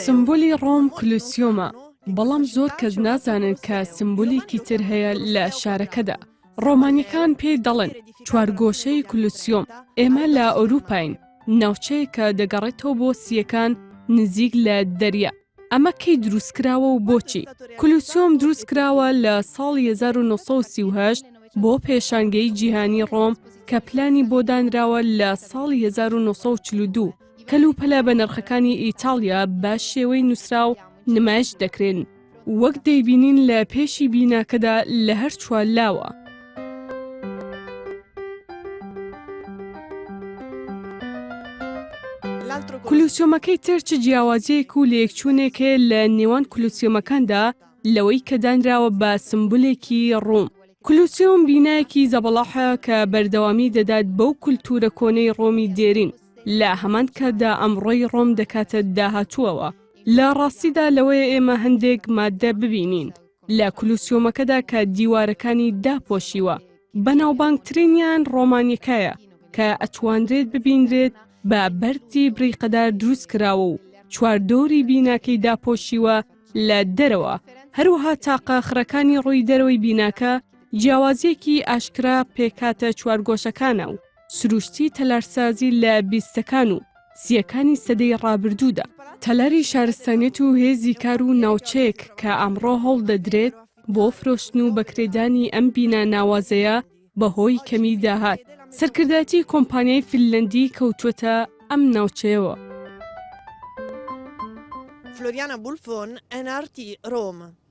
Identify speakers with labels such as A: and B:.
A: سیمبولی ڕۆم کلوسیۆمە، بەڵام زۆر کەس نازانن کە سیمبولێکی تر هەیە لە شارەکەدا. ڕۆمانیەکان پێی دەڵێن چوارگۆشەی کلوسیۆم. ئێمە لە ئەوروپاین، ناوچەیە کە دەگەڕێتەوە بۆ سیەکان نزیک لە دەریا. ئەمە کەی دروستکراوە و بۆچی؟ کلوسیۆم دروستکراوە لە ساڵی 1938 بۆ پێشانگەی جیهانی ڕۆم کە پلانی بۆ دانراوە لە ساڵی 1942 کەلوپەلە بە نرخەکانی ئیتالیا بە شێوەی نووسرا و نمایش دەکرێن، وەک دەیبینین لە پێشی بیناکەدا لە هەر چوار لاوە. کلوسیۆمەکەی تر چ جیاوازیەک و لەیەکچوونێکێ لە نێوان کلوسیۆمەکاندا لەوەی کە دانراوە بە سیمبولێکی ڕۆم. کلوسیۆم بینایەکی زەبەڵاحە کە بەردەوامی دەدات بەو کولتورە کۆنەی ڕۆمی دێرین لە هەمان کاتدا ئەمڕۆی ڕۆم دەکاتە داهاتووەوە. لە ڕاستیدا لەوەیە ئێمە هەندێک ماددە ببینین لە کلوسیۆمەکەدا کە دیوارەکانی داپۆشیوە. بەناوبانگترینیان ڕۆمانیەکەیە کە ئەتوانرێت ببینرێت بە بەردی بریقەدار دروست کراوە و چواردۆری بیناکەی داپۆشیوە لە دەرەوە. هەروەها تاقەخرەکانی ڕووی دەرەوەی بیناکە جیاوازیەکی ئاشکرا پێکاتە چوارگۆشەکانە و سروشتی تەلارسازی لە بیستەکان و سیەکانی سەدەی ڕابردوودا. تەلاری شارستانیەت و هێزی کار و ناوچەیەک کە ئەمڕۆ هەڵ دەدرێت بۆ فرۆشتن و بەکرێدانی ئەم بینە ناوازەیە بەهۆی کەمی داهات. سەرکردایەتی کۆمپانیای فینلەندی کەوتووەتە ئەم ناوچەیەوە.
B: Floriana Bulfon, NRT Rome.